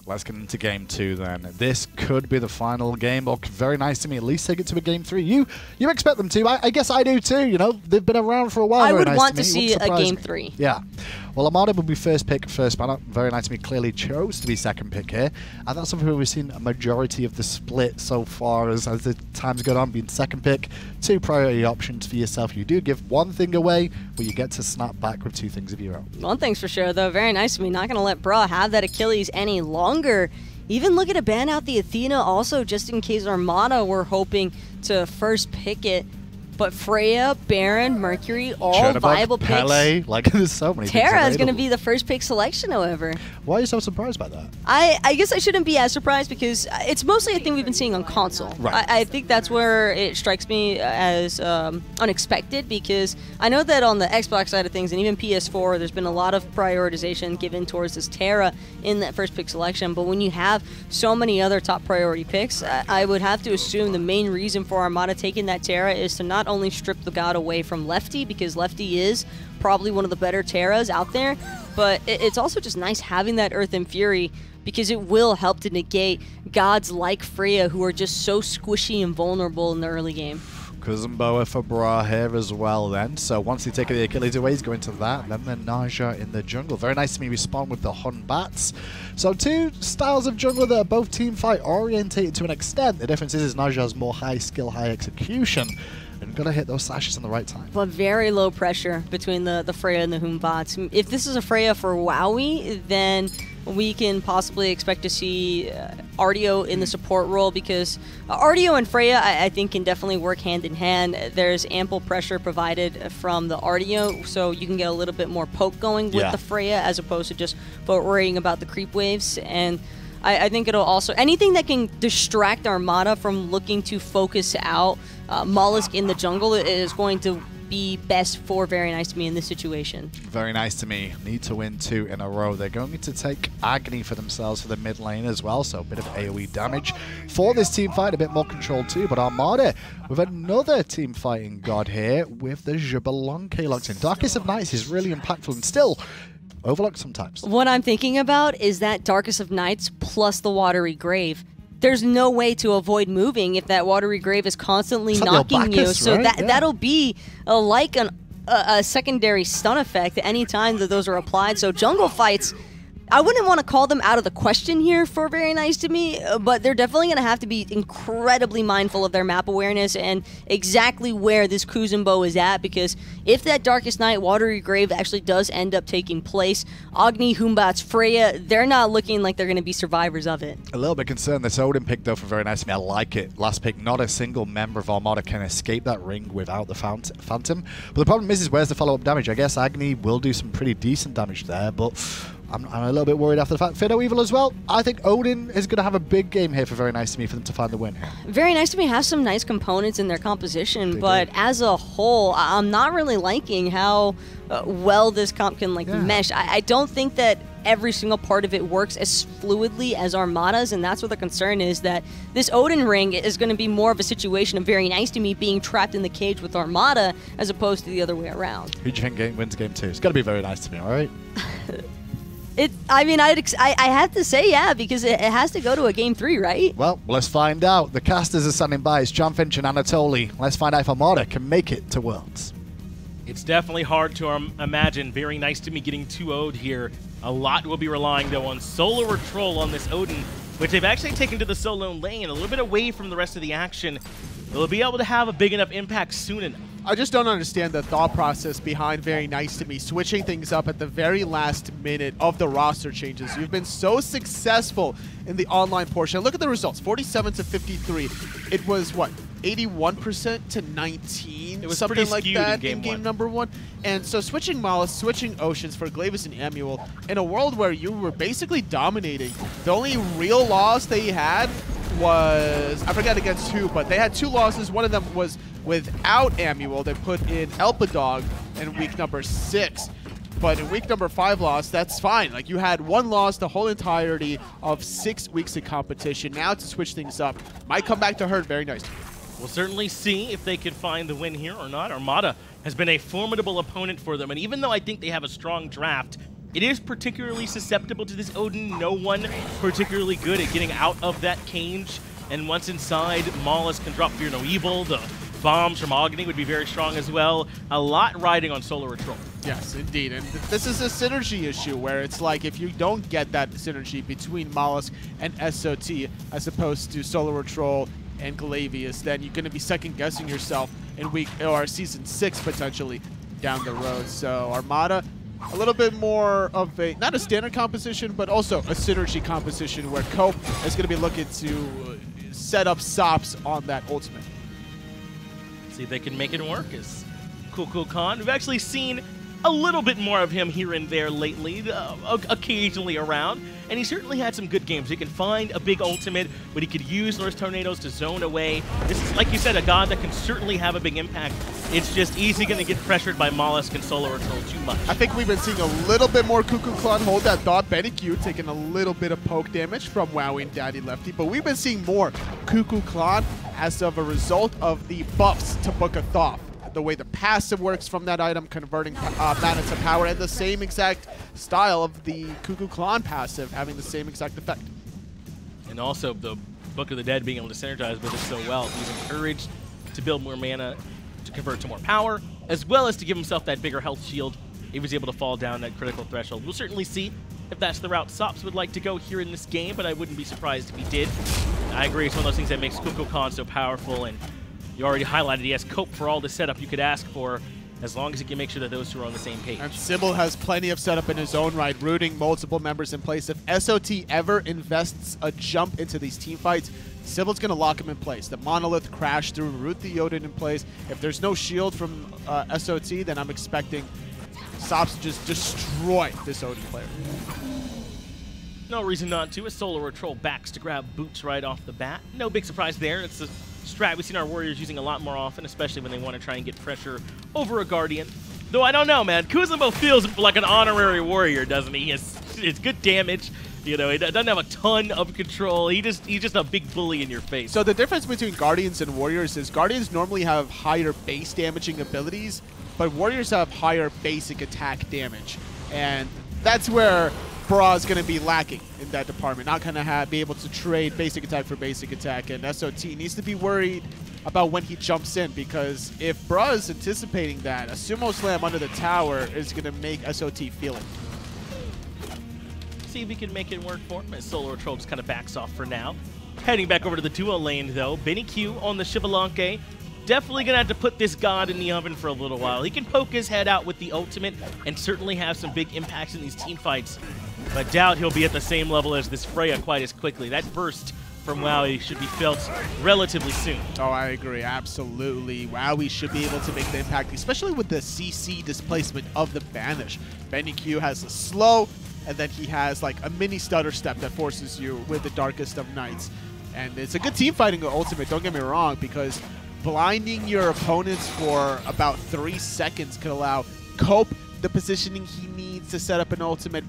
Let's get into game 2 then. This could be the final game, or very nice to me, at least take it to a game 3. You expect them to. I guess I do too, you know. They've been around for a while. I would nice want to to see a game 3. Yeah. Well, Armada will be first pick, first banner. Very nice to me, clearly chose to be second pick here. And that's something we've seen a majority of the split so far as the time's gone on, being second pick, 2 priority options for yourself. You do give one thing away, but you get to snap back with 2 things of your own. One thing's for sure, though. Very nice to me. Not going to let Bra have that Achilles any longer. Even looking to ban out the Athena also, just in case Armada were hoping to first pick it. But Freya, Baron, Mercury, all viable picks. Pele, like there's so many. Terra is going to be the first pick selection, however. Why are you so surprised by that? I guess I shouldn't be as surprised because it's mostly a thing we've been seeing on console. Right. I think that's where it strikes me as unexpected, because I know that on the Xbox side of things and even PS4, there's been a lot of prioritization given towards this Terra in that first pick selection. But when you have so many other top priority picks, I would have to assume the main reason for Armada taking that Terra is to not only strip the god away from Lefty, because Lefty is probably one of the better Terras out there, but it's also just nice having that Earth and Fury, because it will help to negate gods like Freya, who are just so squishy and vulnerable in the early game. Kuzenbo for Bra here as well then. So once they take the Achilles away, he's going to that. Then the Naja in the jungle. Very nice to me respond with the Hun Batz. So 2 styles of jungler that are both team fight orientated to an extent. The difference is Naja's more high skill, high execution. And got to hit those slashes in the right time. But very low pressure between the Freya and the Batz. If this is a Freya for Wowy, then we can possibly expect to see Artio in the support role, because Artio and Freya, I think, can definitely work hand in hand. There's ample pressure provided from the Artio, so you can get a little bit more poke going with the Freya, as opposed to just worrying about the creep waves. And I think it'll also, anything that can distract Armada from looking to focus out Mollusk in the jungle is going to be best for Very Nice to Me in this situation. Very nice to me. Need to win 2 in a row. They're going to take Agni for themselves for the mid lane as well, so a bit of AoE damage for this team fight, a bit more control too. But Armada with another team fighting god here with the Xbalanque locked in. Darkest of Nights is really impactful and still overlooked sometimes. What I'm thinking about is that Darkest of Nights plus the Watery Grave. There's no way to avoid moving if that Watery Grave is constantly knocking you. So right? That'll be like a secondary stun effect any time that those are applied. So jungle fights, I wouldn't want to call them out of the question here for Very Nice to Me, but they're definitely going to have to be incredibly mindful of their map awareness and exactly where this Kuzenbo is at, because if that Darkest Night Watery Grave actually does end up taking place, Agni, Batz, Freya, they're not looking like they're going to be survivors of it. A little bit concerned. This Odin pick, though, for Very Nice to Me. I like it. Last pick, not a single member of Armada can escape that ring without the Phantom. But the problem is where's the follow-up damage? I guess Agni will do some pretty decent damage there, but I'm a little bit worried after the fact. Fido Evil as well. I think Odin is going to have a big game here for Very Nice to Me for them to find the win here. Very Nice to Me has some nice components in their composition, but as a whole, I'm not really liking how well this comp can mesh. I don't think that every single part of it works as fluidly as Armada's, and that's what the concern is, that this Odin ring is going to be more of a situation of Very Nice to Me being trapped in the cage with Armada as opposed to the other way around. Who do you think wins game 2? It's got to be Very Nice to Me, all right? I mean, I have to say, yeah, because it has to go to a game 3, right? Well, let's find out. The casters are standing by. It's John Finch and Anatoly. Let's find out if Armada can make it to Worlds. It's definitely hard to imagine Very Nice to Me getting 2-0'd here. A lot will be relying, though, on SoloOrTroll on this Odin, which they've actually taken to the solo lane, a little bit away from the rest of the action. Will it be able to have a big enough impact soon enough? I just don't understand the thought process behind Very Nice to Me switching things up at the very last minute of the roster changes. You've been so successful in the online portion. Look at the results, 47 to 53. It was, what, 81% to 19? It was something pretty like skewed that in game number 1. And so switching Mollusk, switching Oceans for Glavis and Emuel in a world where you were basically dominating. The only real loss they had was, I forgot against who, but they had 2 losses. One of them was without Emuel. They put in Elpadog in week number 6. But in week number 5 loss, that's fine. Like, you had 1 loss the whole entirety of 6 weeks of competition. Now to switch things up might come back to hurt Very Nice. We'll certainly see if they can find the win here or not. Armada has been a formidable opponent for them, and even though I think they have a strong draft, It is particularly susceptible to this Odin. No one particularly good at getting out of that cage. And once inside, molluskk can drop Fear No Evil. The bombs from Agni would be very strong as well. A lot riding on SoloOrTroll. Yes, indeed. And this is a synergy issue where it's like if you don't get that synergy between molluskk and SOT as opposed to SoloOrTroll and Glavius, then you're going to be second-guessing yourself in week or season 6 potentially down the road. So Armada, a little bit more of a, not a standard composition, but also a synergy composition where Cope is going to be looking to set up sops on that ultimate. See if they can make it work as Kukulkan. We've actually seen a little bit more of him here and there lately, occasionally around, and he certainly had some good games. He can find a big ultimate, but he could use those tornadoes to zone away. This is, like you said, a god that can certainly have a big impact. It's just easy going to get pressured by molluskk and SoloOrTroll too much. I think we've been seeing a little bit more Kukulkan hold that thought. sBennyQ taking a little bit of poke damage from Wowy and DaddyLefty, but we've been seeing more Kukulkan as of a result of the buffs to Book of Thoth. The way the passive works from that item, converting mana to power, and the same exact style of the Kukulkan passive having the same exact effect. And also the Book of the Dead being able to synergize with it so well. He's encouraged to build more mana to convert to more power, as well as to give himself that bigger health shield. He was able to fall down that critical threshold. We'll certainly see if that's the route sops would like to go here in this game, but I wouldn't be surprised if he did. I agree, it's one of those things that makes Kukulkan so powerful, and you already highlighted he has Cope for all the setup you could ask for, as long as he can make sure that those two are on the same page. And Sibyl has plenty of setup in his own right, rooting multiple members in place. If SOT ever invests a jump into these team fights, Sibyl's going to lock him in place. The Monolith crash through, root the Odin in place. If there's no shield from SOT, then I'm expecting sops to just destroy this Odin player. No reason not to. A SoloOrTroll backs to grab boots right off the bat. No big surprise there. It's a strat we've seen our Warriors using a lot more often, especially when they want to try and get pressure over a Guardian. Though I don't know, man. Kuzenbo feels like an honorary Warrior, doesn't he? It's good damage. You know, he doesn't have a ton of control. He's just a big bully in your face. So the difference between Guardians and Warriors is Guardians normally have higher base damaging abilities, but Warriors have higher basic attack damage. And that's where Bra is going to be lacking in that department. Not going to be able to trade basic attack for basic attack, and SOT needs to be worried about when he jumps in, because if Bra is anticipating that, a sumo slam under the tower is going to make SOT feel it. See if he can make it work for him, as SoloOrTroll just kind of backs off for now. Heading back over to the duo lane, though. sBennyQ on the Xbalanque. Definitely going to have to put this god in the oven for a little while. He can poke his head out with the ultimate and certainly have some big impacts in these team fights, but doubt he'll be at the same level as this Freya quite as quickly. That burst from Wowy should be felt relatively soon. Oh, I agree. Absolutely. Wowy should be able to make the impact, especially with the CC displacement of the Banish. sBennyQ has a slow, and then he has like a mini stutter step that forces you with the Darkest of Nights. And it's a good team fighting ultimate, don't get me wrong, because blinding your opponents for about 3 seconds could allow Cope the positioning he needs to set up an ultimate,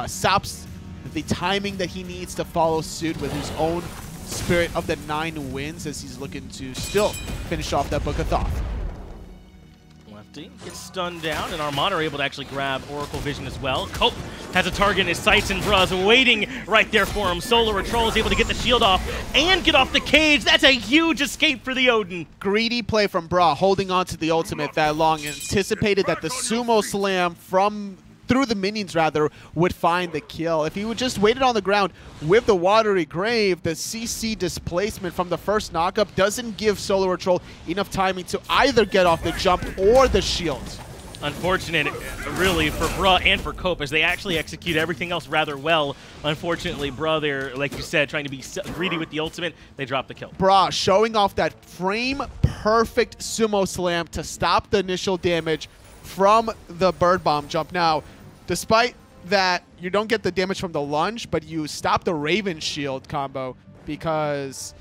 sops the timing that he needs to follow suit with his own Spirit of the 9 Winds as he's looking to still finish off that Book of Thoth. Lefty gets stunned down, and Armada are able to actually grab Oracle Vision as well. Cope has a target in his sights, and Bra's waiting right there for him. SoloOrTroll is able to get the shield off and get off the cage. That's a huge escape for the Odin. Greedy play from Bra, holding on to the ultimate that long, anticipated that the sumo slam through the minions rather would find the kill. If he would just waited on the ground with the Watery Grave, the CC displacement from the first knockup doesn't give SoloOrTroll enough timing to either get off the jump or the shield. Unfortunate, really, for Bra and for Cope, as they actually execute everything else rather well. Unfortunately, Bra there, like you said, trying to be greedy with the ultimate, they drop the kill. Bra showing off that frame-perfect sumo slam to stop the initial damage from the Bird Bomb jump. Now, despite that, you don't get the damage from the lunge, but you stop the Raven Shield combo because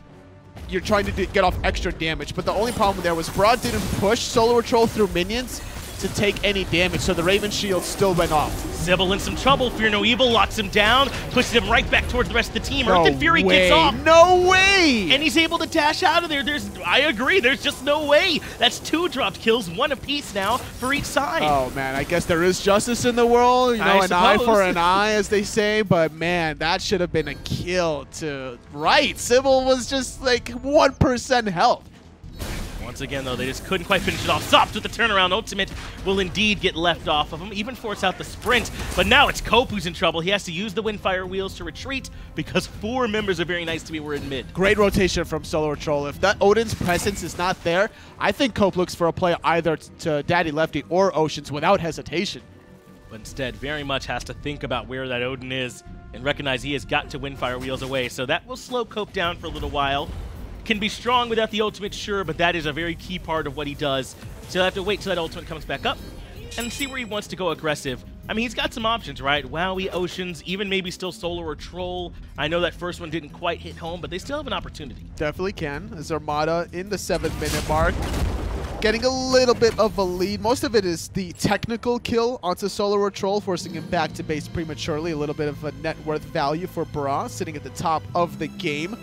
you're trying to get off extra damage. But the only problem there was Bra didn't push SoloOrTroll through minions, to take any damage, so the Raven shield still went off. Sibyl in some trouble. Fear No Evil locks him down, pushes him right back towards the rest of the team. No Earth and Fury way. gets off. No way! And he's able to dash out of there. I agree, there's just no way. That's 2 dropped kills, 1 apiece now for each side. Oh man, I guess there is justice in the world. You know, an eye for an eye, as they say. But man, that should have been a kill to right. Sibyl was just like 1% health. Once again, though, they just couldn't quite finish it off. Sops with the turnaround ultimate will indeed get left off of him, even force out the sprint. But now it's Cope who's in trouble. He has to use the Windfire wheels to retreat because 4 members of Very Nice to Me were in mid. Great rotation from SoloOrTroll. If that Odin's presence is not there, I think Cope looks for a play either to DaddyLefty or Oceans without hesitation. But instead, very much has to think about where that Odin is and recognize he has got to Windfire wheels away. So that will slow Cope down for a little while. Can be strong without the ultimate, sure, but that is a very key part of what he does. So he'll have to wait till that ultimate comes back up and see where he wants to go aggressive. I mean, he's got some options, right? Wowy, Oceans, even maybe still SoloOrTroll. I know that first one didn't quite hit home, but they still have an opportunity. Definitely can, as Armada in the 7-minute mark, getting a little bit of a lead. Most of it is the technical kill onto SoloOrTroll, forcing him back to base prematurely. A little bit of a net worth value for Bra, sitting at the top of the game.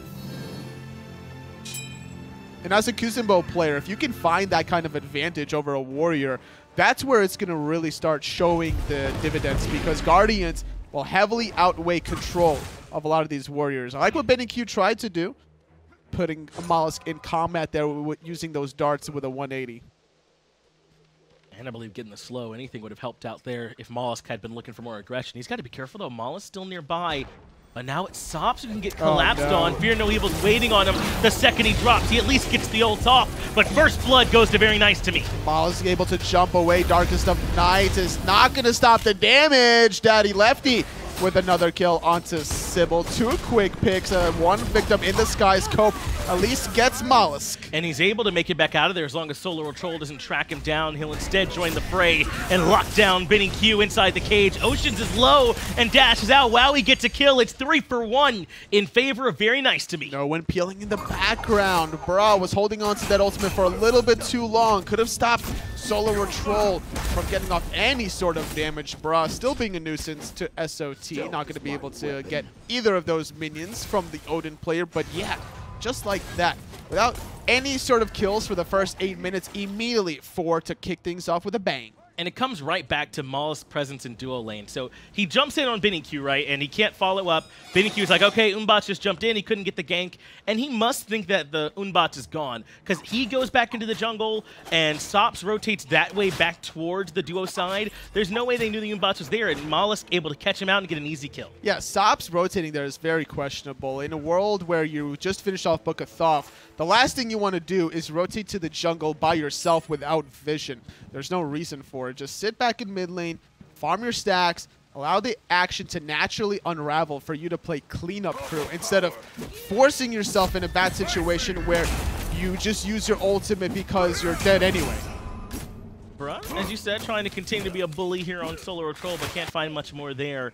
And as a Kuzenbo player, if you can find that kind of advantage over a warrior, that's where it's going to really start showing the dividends, because Guardians will heavily outweigh control of a lot of these warriors. I like what sBennyQ tried to do, putting a molluskk in combat there using those darts with a 180. And I believe getting the slow, anything would have helped out there if molluskk had been looking for more aggression. He's got to be careful, though. molluskk still nearby. But now it's Sops who can get collapsed on. Fear No Evil's waiting on him the second he drops. He at least gets the ult off. But first blood goes to Very Nice to Me. molluskk able to jump away. Darkest of Night is not going to stop the damage. DaddyLefty with another kill onto Sibyl. 2 quick picks. 1 victim in the skies. Cope at least gets molluskk. And he's able to make it back out of there as long as SoloOrTroll doesn't track him down. He'll instead join the fray and lock down sBennyQ inside the cage. Oceans is low and dashes out. Wowy gets a kill. It's 3 for 1 in favor of Very Nice to Me. No one peeling in the background. Bra was holding on to that ultimate for a little bit too long. Could have stopped SoloOrTroll from getting off any sort of damage. Bra still being a nuisance to SOT. Not going to be able to get either of those minions from the Odin player. But yeah, just like that, without any sort of kills for the first 8 minutes, immediately 4 to kick things off with a bang. And it comes right back to mollusk's presence in duo lane. So he jumps in on sBennyQ, right? And he can't follow up. sBennyQ's like, okay, Umbatz just jumped in. He couldn't get the gank. And he must think that the Umbatz is gone, because he goes back into the jungle and Sops rotates that way back towards the duo side. There's no way they knew the Umbatz was there, and molluskk able to catch him out and get an easy kill. Yeah, Sops rotating there is very questionable. In a world where you just finished off Book of Thoth, the last thing you want to do is rotate to the jungle by yourself without vision. There's no reason for it. Just sit back in mid lane, farm your stacks, allow the action to naturally unravel for you to play cleanup crew, instead of forcing yourself in a bad situation where you just use your ultimate because you're dead anyway. Bruh, as you said, trying to continue to be a bully here on SoloOrTroll, but can't find much more there.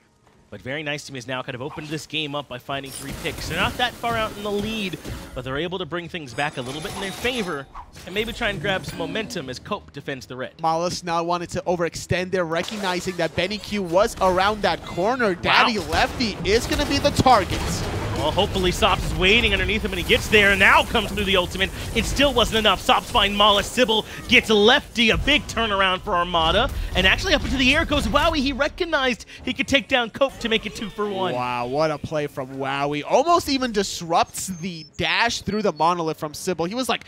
But Very Nice to Me has now kind of opened this game up by finding 3 picks. They're not that far out in the lead, but they're able to bring things back a little bit in their favor and maybe try and grab some momentum as Cope defends the red. molluskk now wanted to overextend there, recognizing that sBennyQ was around that corner. DaddyLefty is going to be the target. Well, hopefully Sops is waiting underneath him and he gets there, and now comes through the ultimate. It still wasn't enough. Sops find molluskk. Sibyl gets Lefty, a big turnaround for Armada. And actually up into the air goes Wowy. He recognized he could take down Cope to make it 2 for 1. Wow, what a play from Wowy. Almost even disrupts the dash through the monolith from Sibyl. He was like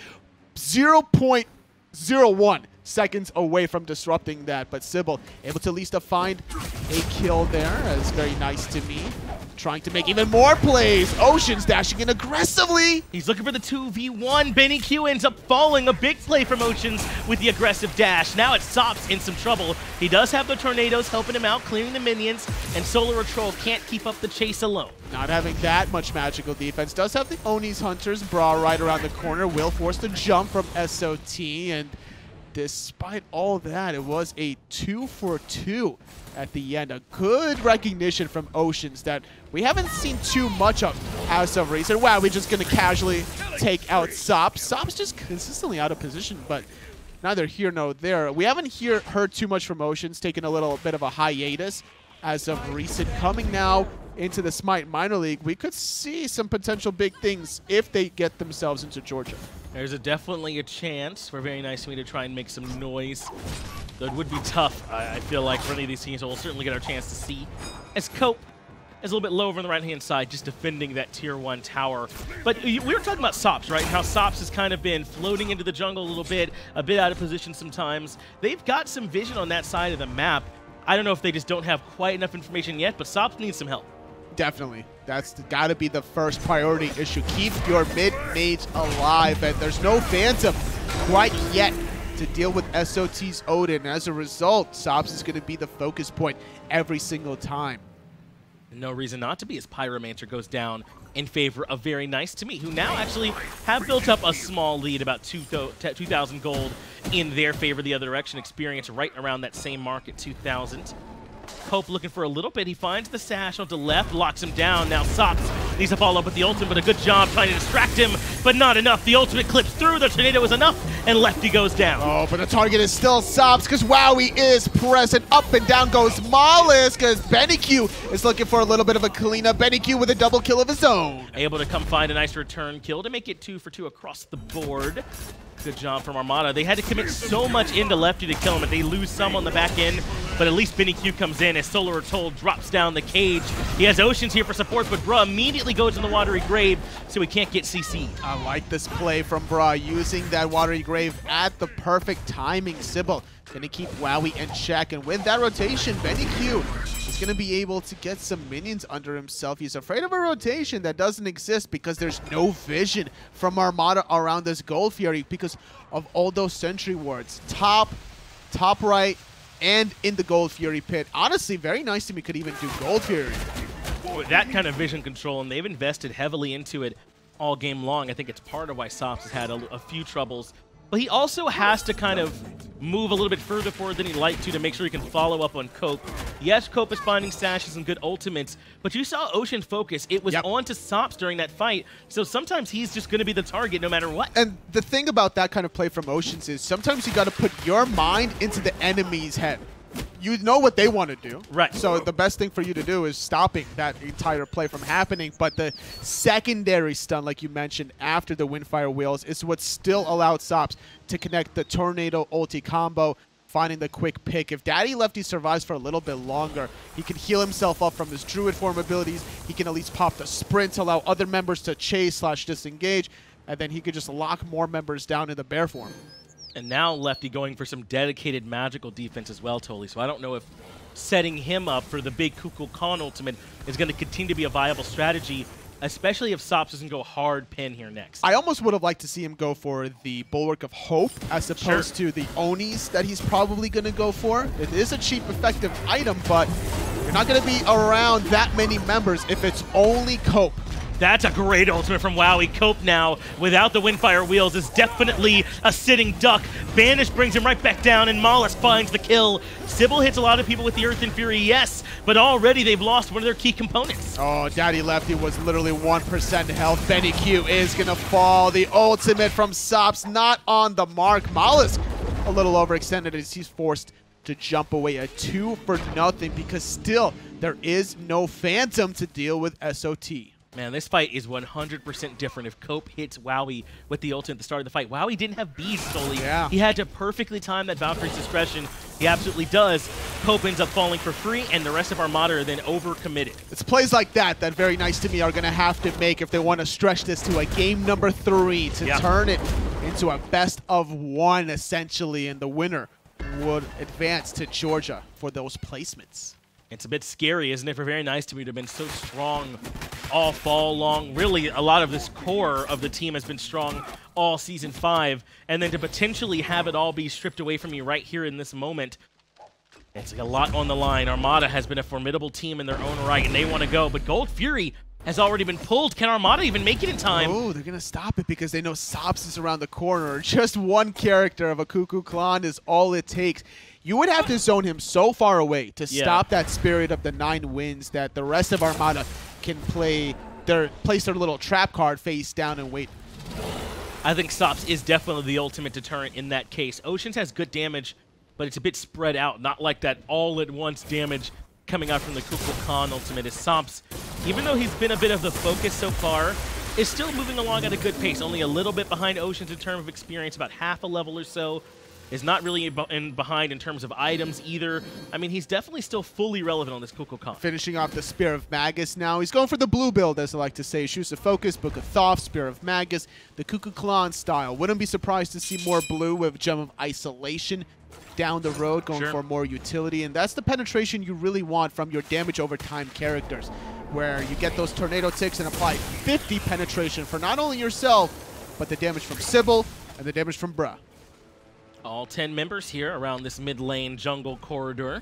0.01 seconds away from disrupting that, but Sibyl able to at least find a kill there. As Very Nice to Me trying to make even more plays. Oceans dashing in aggressively. He's looking for the 2v1. sBennyQ ends up falling. A big play from Oceans with the aggressive dash. Now it's Sops in some trouble. He does have the tornadoes helping him out, clearing the minions, and SoloOrTroll can't keep up the chase alone. Not having that much magical defense. Does have the Oni's Hunters. Bra right around the corner. Will force the jump from SOT, and despite all that, it was a 2 for 2 at the end. A good recognition from Oceans that we haven't seen too much of as of recent. Wow, we're just going to casually take out Sops. Sops just consistently out of position, but neither here nor there. We haven't heard too much from Oceans, taking a little bit of a hiatus as of recent. Coming now into the Smite Minor League, we could see some potential big things if they get themselves into Georgia. There's definitely a chance for Very Nice to Me to try and make some noise. Though it would be tough, I feel like, for any of these teams. So we'll certainly get our chance to see. As Cope is a little bit low over on the right-hand side, just defending that Tier 1 tower. But we were talking about sops, right? And how sops has kind of been floating into the jungle a little bit, a bit out of position sometimes. They've got some vision on that side of the map. I don't know if they just don't have quite enough information yet, but sops needs some help. Definitely. That's got to be the first priority issue. Keep your mid-mage alive, and there's no Phantom quite yet to deal with SOT's Odin. As a result, sops is going to be the focus point every single time. No reason not to be, as Pyromancer goes down in favor of Very Nice to Me, who now actually have built up a small lead, about 2,000 gold in their favor the other direction. Experience right around that same mark at 2,000. Cope looking for a little bit. He finds the sash onto left, locks him down. Now Sops needs to follow up with the ultimate, but a good job trying to distract him, but not enough. The ultimate clips through. The tornado is enough, and Lefty goes down. Oh, but the target is still Sops because Wowy is present. Up and down goes Molluskk because sBennyQ is looking for a little bit of a cleanup. sBennyQ with a double kill of his own. Able to come find a nice return kill to make it 2 for 2 across the board. Good job from Armada. They had to commit so much into Lefty to kill him, but they lose some on the back end. But at least sBennyQ comes in as SoloOrTroll drops down the cage. He has Oceans here for support, but Bruh immediately goes in the watery grave, so he can't get CC'd. I like this play from Bruh, using that watery grave at the perfect timing. Sibyl gonna keep Wowy in check, and with that rotation, sBennyQ is gonna be able to get some minions under himself. He's afraid of a rotation that doesn't exist because there's no vision from Armada around this Gold Fury because of all those sentry wards. Top right, and in the Gold Fury pit. Honestly, Very Nice to Me could even do Gold Fury. With that kind of vision control, and they've invested heavily into it all game long. I think it's part of why Sops has had a few troubles. But he also has to kind of move a little bit further forward than he'd like to make sure he can follow up on Cope. Yes, Cope is finding stashes and good ultimates, but you saw Ocean focus. It was on to Sops during that fight, so sometimes he's just going to be the target no matter what. And the thing about that kind of play from Oceans is sometimes you got to put your mind into the enemy's head. You know what they want to do. Right. So the best thing for you to do is stopping that entire play from happening. But the secondary stun, like you mentioned, after the Windfire Wheels is what still allowed Sops to connect the Tornado ulti combo, finding the quick pick. If DaddyLefty survives for a little bit longer, he can heal himself up from his Druid form abilities. He can at least pop the sprint to allow other members to chase/disengage, and then he could just lock more members down in the bear form. And now Lefty going for some dedicated magical defense as well, Toli. So I don't know if setting him up for the big Kukulkan ultimate is going to continue to be a viable strategy, especially if Sops doesn't go hard pin here next. I almost would have liked to see him go for the Bulwark of Hope as opposed to the Onis that he's probably going to go for. It is a cheap, effective item, but you're not going to be around that many members if it's only Cope. That's a great ultimate from Wowy. Cope now, without the Windfire Wheels, is definitely a sitting duck. Banish brings him right back down, and Molluskk finds the kill. Sibyl hits a lot of people with the Earth and Fury, yes, but already they've lost one of their key components. Oh, DaddyLefty was literally 1% health. sBennyQ is going to fall. The ultimate from Sops not on the mark. Molluskk a little overextended as he's forced to jump away at 2 for nothing because still there is no Phantom to deal with SOT. Man, this fight is 100% different if Cope hits Wowy with the ultimate at the start of the fight. Wowy didn't have bees solely. Yeah. He had to perfectly time that Valkyrie's discretion. He absolutely does. Cope ends up falling for free, and the rest of Armada are then overcommitted. It's plays like that Very Nice to Me are going to have to make if they want to stretch this to a game number 3 to turn it into a best of 1, essentially, and the winner would advance to Georgia for those placements. It's a bit scary, isn't it, for Very Nice to Me to have been so strong all fall long. Really, a lot of this core of the team has been strong all Season 5, and then to potentially have it all be stripped away from you right here in this moment. It's like a lot on the line. Armada has been a formidable team in their own right, and they want to go, but Gold Fury has already been pulled. Can Armada even make it in time? Oh, they're going to stop it because they know Sops is around the corner. Just one character of a Kukulkan is all it takes. You would have to zone him so far away to stop that Spirit of the 9 Winds that the rest of Armada can place their little trap card face down and wait. I think sops is definitely the ultimate deterrent in that case. Oceans has good damage, but it's a bit spread out, not like that all-at-once damage coming out from the Kukulkan ultimate. Is sops, even though he's been a bit of the focus so far, is still moving along at a good pace, only a little bit behind Oceans in terms of experience, about half a level or so. Is not really behind in terms of items either. I mean, he's definitely still fully relevant on this Kukulkan. Finishing off the Spear of Magus now. He's going for the blue build, as I like to say. Shoes of Focus, Book of Thoth, Spear of Magus, the Kukulkan style. Wouldn't be surprised to see more blue with Gem of Isolation down the road, going for more utility. And that's the penetration you really want from your damage over time characters, where you get those tornado ticks and apply 50 penetration for not only yourself, but the damage from Sibyl and the damage from Bruh. All 10 members here around this mid lane jungle corridor.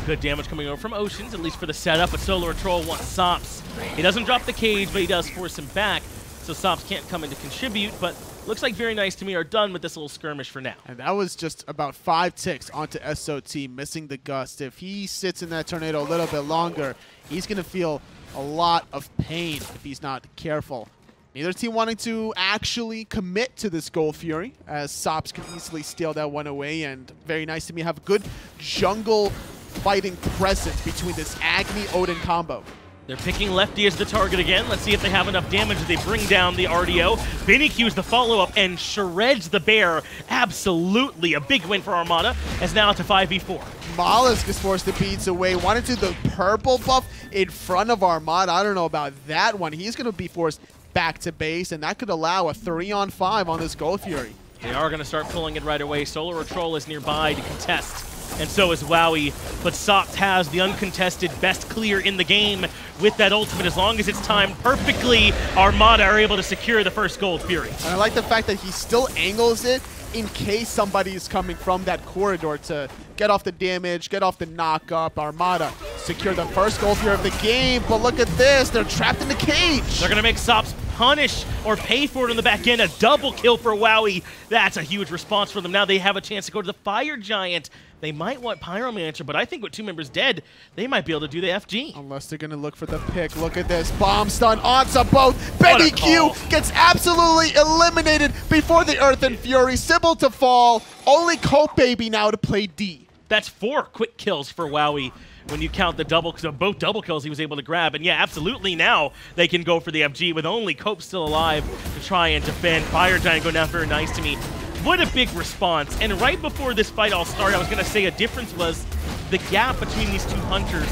Good damage coming over from Oceans, at least for the setup, but SoloOrTroll wants sops. He doesn't drop the cage, but he does force him back, so sops can't come in to contribute, but looks like Very Nice to Me are done with this little skirmish for now. And that was just about 5 ticks onto SOT, missing the gust. If he sits in that tornado a little bit longer, he's going to feel a lot of pain if he's not careful. Neither team wanting to actually commit to this Gold Fury, as sops can easily steal that one away, and Very Nice to Me have a good jungle fighting presence between this Agni-Odin combo. They're picking Lefty as the target again. Let's see if they have enough damage as they bring down the Artio. sBennyQ is the follow-up and shreds the bear. Absolutely a big win for Armada, as now it's a 5v4. Molluskk is forced to beats away. Wanted to do the purple buff in front of Armada. I don't know about that one. He's going to be forced back to base, and that could allow a 3-on-5 on this Gold Fury. They are going to start pulling it right away. SoloOrTroll is nearby to contest, and so is Wowy. But sops has the uncontested best clear in the game with that ultimate. As long as it's timed perfectly, Armada are able to secure the first Gold Fury. And I like the fact that he still angles it in case somebody is coming from that corridor to get off the damage, get off the knock-up. Armada secure the first Gold Fury of the game, but look at this. They're trapped in the cage. They're going to make sops punish or pay for it on the back end. A double kill for Wowy. That's a huge response for them. Now they have a chance to go to the Fire Giant. They might want Pyromancer, but I think with 2 members dead, they might be able to do the FG. Unless they're going to look for the pick. Look at this. Bomb stun onto both. sBennyQ gets absolutely eliminated before the Earthen Fury. Sibyl to fall. Only Copebby now to play D. That's 4 quick kills for Wowy when you count the double, because both double kills he was able to grab. And yeah, absolutely now they can go for the FG with only Cope still alive to try and defend. Fire Giant go down. Very Nice to Me. What a big response. And right before this fight all started, I was going to say a difference was the gap between these 2 hunters.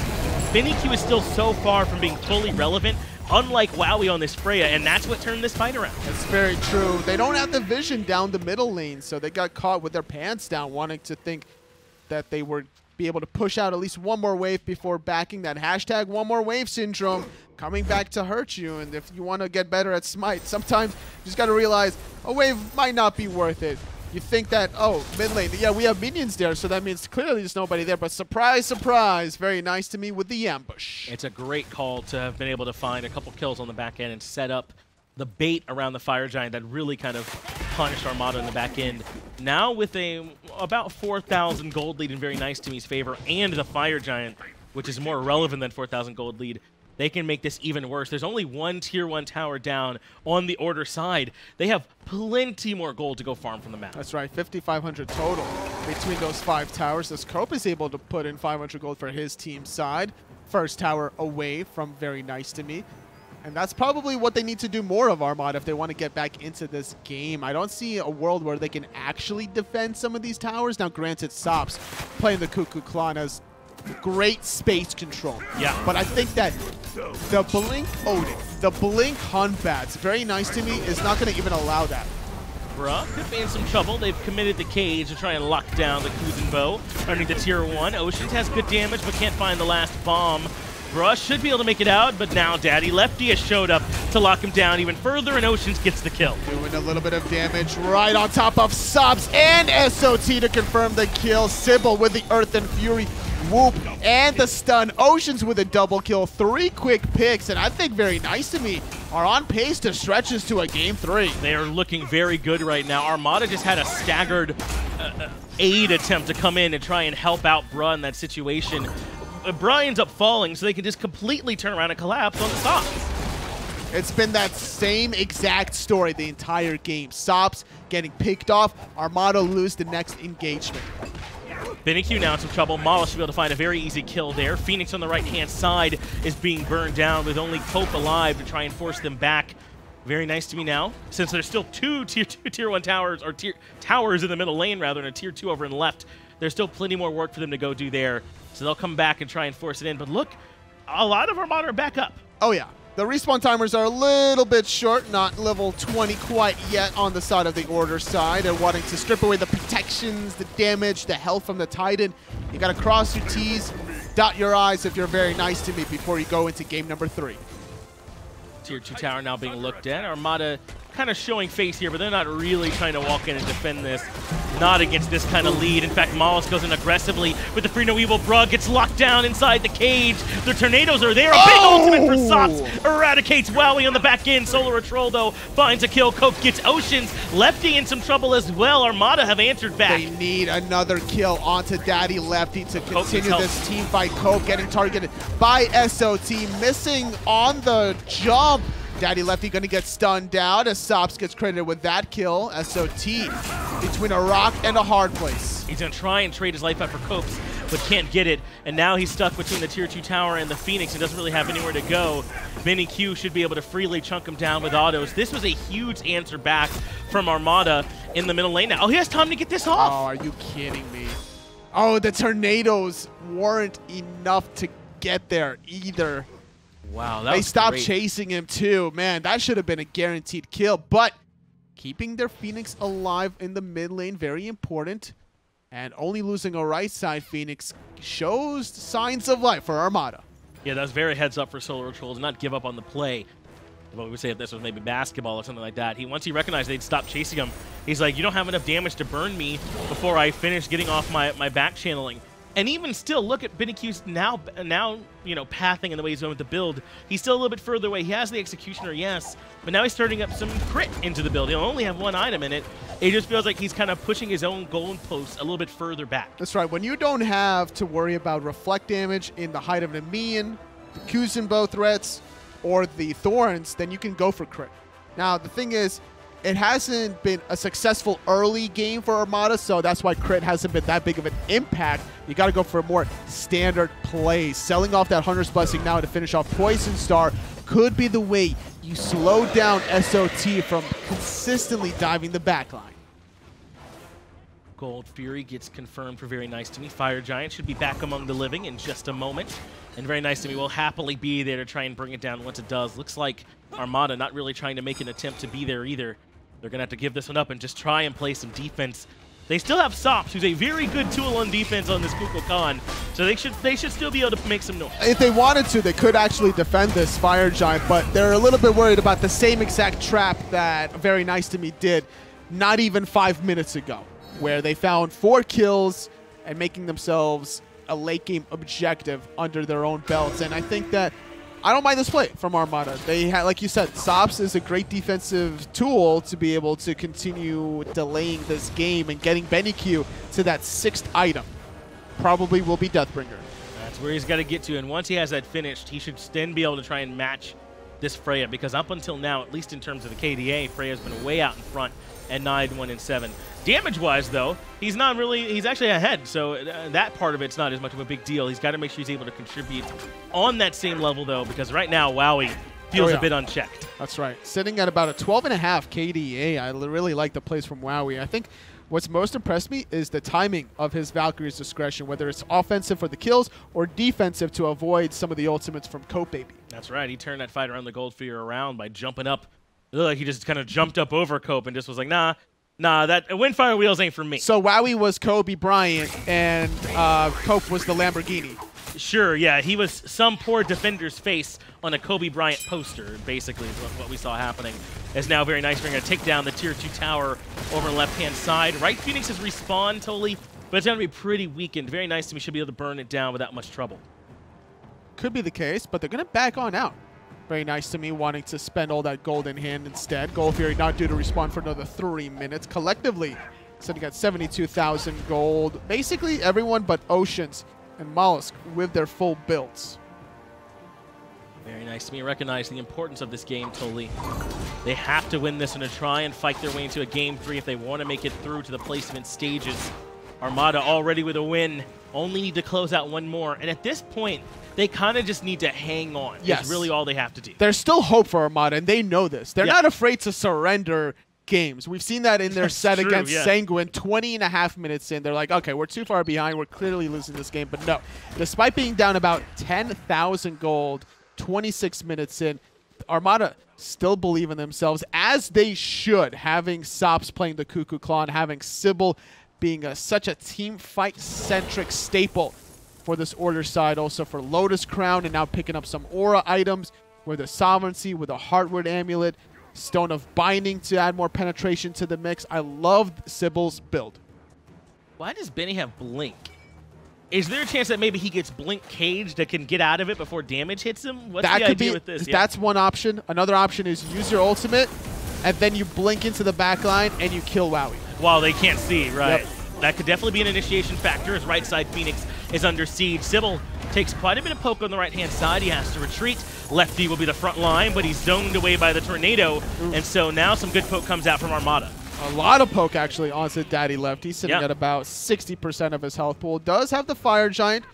sBennyQ is still so far from being fully relevant, unlike Wowy on this Freya, and that's what turned this fight around. That's very true. They don't have the vision down the middle lane, so they got caught with their pants down, wanting to think that they would be able to push out at least one more wave before backing that hashtag one more wave syndrome coming back to hurt you. And if you want to get better at Smite, sometimes you just got to realize a wave might not be worth it. You think that, oh, mid lane, yeah, we have minions there, so that means clearly there's nobody there. But surprise, surprise, Very Nice to Me with the ambush. It's a great call to have been able to find a couple kills on the back end and set up the bait around the Fire Giant that really kind of punished Armada in the back end. Now with a about 4,000 gold lead in Very Nice to Me's favor and the Fire Giant, which is more relevant than 4,000 gold lead, they can make this even worse. There's only 1 tier 1 tower down on the Order side. They have plenty more gold to go farm from the map. That's right, 5,500 total between those 5 towers. As Cope is able to put in 500 gold for his team's side. First tower away from Very Nice to Me. And that's probably what they need to do more of, Armada, if they want to get back into this game. I don't see a world where they can actually defend some of these towers. Now, granted, sops playing the Kukulkan has great space control. Yeah. But I think that the Blink Odin, the Blink Batz, Very Nice to Me, is not going to even allow that. Bruh could be in some trouble. They've committed the cage to try and lock down the Kuzenbo underneath the tier 1. Oceans has good damage, but can't find the last bomb. Bruh should be able to make it out, but now DaddyLefty has showed up to lock him down even further, and Oceans gets the kill. Doing a little bit of damage right on top of sops and SOT to confirm the kill. Sibyl with the Earthen Fury whoop and the stun. Oceans with a double kill. 3 quick picks, and I think Very Nice to Me are on pace to stretch this to a game 3. They are looking very good right now. Armada just had a staggered aid attempt to come in and try and help out Bruh in that situation. Bruh ends up falling, so they can just completely turn around and collapse on the top. It's been that same exact story the entire game. Sops getting picked off. Armada lose the next engagement. sBennyQ now in some trouble. Mala should be able to find a very easy kill there. Phoenix on the right-hand side is being burned down with only Cope alive to try and force them back. Very nice to me now, since there's still two tier 1 towers, or towers in the middle lane rather, and a tier 2 over in the left. There's still plenty more work for them to go do there. So they'll come back and try and force it in. But look, a lot of Armada are back up. Oh yeah. The respawn timers are a little bit short, not level 20 quite yet on the side of the Order side. And wanting to strip away the protections, the damage, the health from the Titan. You gotta cross your T's, dot your I's if you're very nice to me before you go into game number 3. Tier 2 tower now being looked at. Armada kind of showing face here, but they're not really trying to walk in and defend this. Not against this kind of lead. In fact, Mollusk goes in aggressively with the Free No Evil. Brug gets locked down inside the cage. The tornadoes are there. A big ultimate for Sops. Eradicates Wowy on the back end. SoloOrTroll, though, finds a kill. Cope gets Oceans. Lefty in some trouble as well. Armada have answered back. They need another kill onto DaddyLefty to continue this team fight. Cope getting targeted by SOT. Missing on the jump. DaddyLefty gonna get stunned down as Sops gets credited with that kill. SOT between a rock and a hard place. He's gonna try and trade his life out for Copes, but can't get it. And now he's stuck between the tier 2 tower and the Phoenix and doesn't really have anywhere to go. sBennyQ should be able to freely chunk him down with autos. This was a huge answer back from Armada in the middle lane now. Oh, he has time to get this off. Oh, are you kidding me? Oh, the tornadoes weren't enough to get there either. Wow, that They was stopped great. chasing him too. Man, that should have been a guaranteed kill. But keeping their Phoenix alive in the mid lane, very important. And only losing a right side Phoenix shows signs of life for Armada. Yeah, that was very heads up for SoloOrTroll to not give up on the play. What we would say if this was maybe basketball or something like that. Once he recognized they'd stop chasing him, he's like, you don't have enough damage to burn me before I finish getting off my back channeling. And even still, look at sBennyQ's now you know, pathing in the way he's going with the build. He's still a little bit further away. He has the Executioner, yes, but now he's starting up some crit into the build. He'll only have one item in it. It just feels like he's kind of pushing his own goalposts a little bit further back. That's right. When you don't have to worry about reflect damage in the height of the Nemean, the Kuzenbo threats, or the Thorns, then you can go for crit. Now, the thing is, it hasn't been a successful early game for Armada, so that's why crit hasn't been that big of an impact. You got to go for a more standard play. Selling off that Hunter's Blessing now to finish off Poison Star could be the way you slow down SOT from consistently diving the backline. Gold Fury gets confirmed for very nice to me. Fire Giant should be back among the living in just a moment. And very nice to me will happily be there to try and bring it down once it does. Looks like Armada not really trying to make an attempt to be there either. They're going to have to give this one up and just try and play some defense. They still have Sops, who's a very good tool on defense on this Kukulkan, so they should still be able to make some noise. If they wanted to, they could actually defend this Fire Giant, but they're a little bit worried about the same exact trap that Very Nice to Me did not even 5 minutes ago, where they found 4 kills and making themselves a late game objective under their own belts. And I think that I don't mind this play from Armada. They had, like you said, Sops is a great defensive tool to be able to continue delaying this game and getting sBennyQ to that 6th item. Probably will be Deathbringer. That's where he's got to get to, and once he has that finished, he should then be able to try and match this Freya, because up until now, at least in terms of the KDA, Freya's been way out in front at 9-1-7. Damage-wise, though, he's actually ahead, so that part of it's not as much of a big deal. He's got to make sure he's able to contribute on that same level, though, because right now, Wowy feels a bit unchecked. That's right. Sitting at about a 12.5 KDA. I really like the plays from Wowy. I think what's most impressed me is the timing of his Valkyrie's discretion, whether it's offensive for the kills or defensive to avoid some of the ultimates from Copebby. That's right. He turned that fight around the Gold Fear around by jumping up. It looked like he just kind of jumped up over Cope and just was like, nah, that Windfire Wheels ain't for me. So Wowy was Kobe Bryant and Cope was the Lamborghini. Sure, yeah. He was some poor defender's face on a Kobe Bryant poster, basically, is what we saw happening. As now Very Nice, we're going to take down the Tier 2 tower over the left-hand side. Right Phoenix has respawned totally, but it's going to be pretty weakened. Very Nice to me should be able to burn it down without much trouble. Could be the case, but they're going to back on out. Very Nice to me wanting to spend all that gold in hand instead. Gold Fury not due to respawn for another 3 minutes. Collectively, sitting at 72,000 gold. Basically everyone but Oceans and Mollusk with their full builds. Very nice to me. Recognize the importance of this game, Tolly. They have to win this and to try and fight their way into a Game 3 if they want to make it through to the placement stages. Armada already with a win. Only need to close out one more. And at this point, they kind of just need to hang on. Yes. It's really all they have to do. There's still hope for Armada, and they know this. They're not afraid to surrender games. We've seen that in their set against Sanguine, 20.5 minutes in. They're like, okay, we're too far behind. We're clearly losing this game. But no, despite being down about 10,000 gold, 26 minutes in, Armada still believe in themselves, as they should, having sops playing the Kukulkan, having Sibyl being such a team fight-centric staple for this Order side, also for Lotus Crown, and now picking up some aura items with a Sovereignty, with a Heartwood Amulet, Stone of Binding to add more penetration to the mix. I love Sibyl's build. Why does Benny have Blink? Is there a chance that maybe he gets Blink caged that can get out of it before damage hits him? What's the idea with this? That's one option. Another option is use your ultimate, and then you blink into the back line, and you kill Wowy. While they can't see, right? Yep. That could definitely be an initiation factor as right side Phoenix is under siege. Sibyl takes quite a bit of poke on the right-hand side. He has to retreat. Lefty will be the front line, but he's zoned away by the tornado. And so now some good poke comes out from Armada. A lot of poke, actually, onto DaddyLefty, sitting at about 60% of his health pool. Does have the Fire Giant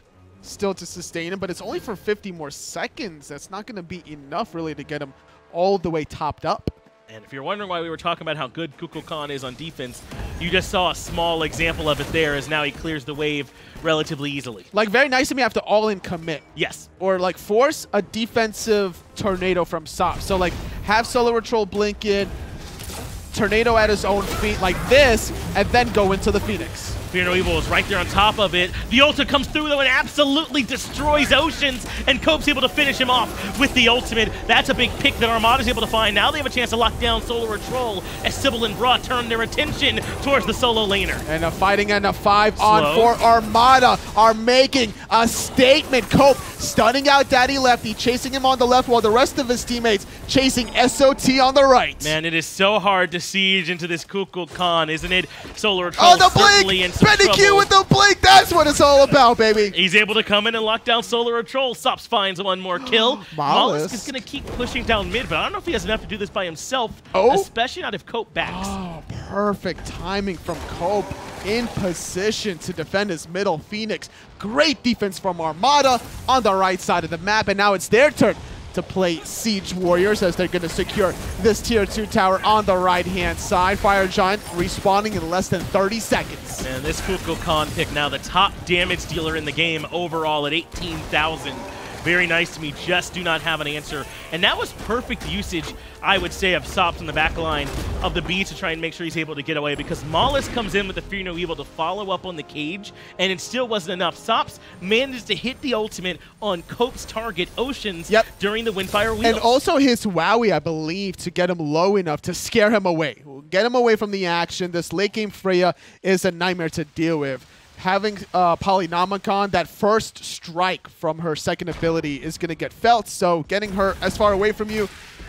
still to sustain him, but it's only for 50 more seconds. That's not going to be enough, really, to get him all the way topped up. And if you're wondering why we were talking about how good Kukulkan is on defense, you just saw a small example of it there, as now he clears the wave relatively easily. Like, very nice of me have to all-in commit. Yes. Or, like, force a defensive tornado from sops. So, like, have SoloOrTroll blink in, tornado at his own feet like this, and then go into the Phoenix. Fear No Evil is right there on top of it. The ultimate comes through, though, and absolutely destroys Oceans, and Cope's able to finish him off with the ultimate. That's a big pick that Armada's able to find. Now they have a chance to lock down SoloOrTroll as Sibyl and Bra turn their attention towards the solo laner. And a fighting and a 5-on-4 Armada are making a statement. Cope stunning out DaddyLefty, chasing him on the left while the rest of his teammates chasing SOT on the right. Man, it is so hard to siege into this Kukulkan, isn't it? SoloOrTroll the certainly in some sBennyQ trouble. with the blink, that's what it's all about, baby. He's able to come in and lock down SoloOrTroll. Sops finds one more kill. Molluskk is going to keep pushing down mid, but I don't know if he has enough to do this by himself, especially not if Cope backs. Oh, perfect timing from Cope, in position to defend his middle Phoenix. Great defense from Armada on the right side of the map, and now it's their turn to play Siege Warriors as they're going to secure this Tier 2 tower on the right-hand side. Fire Giant respawning in less than 30 seconds. And this Kukulkan pick now the top damage dealer in the game overall at 18,000. Very nice to me, just do not have an answer. And that was perfect usage, I would say, of sops in the back line of the B to try and make sure he's able to get away, because molluskk comes in with the Fear No Evil to follow up on the cage, and it still wasn't enough. Sops managed to hit the ultimate on Cope's target, Oceans, during the Windfire Wheel. And also his Wowy, I believe, to get him low enough to scare him away. Get him away from the action. This late game Freya is a nightmare to deal with. Having Polynomicon, that first strike from her second ability is going to get felt, so getting her as far away from you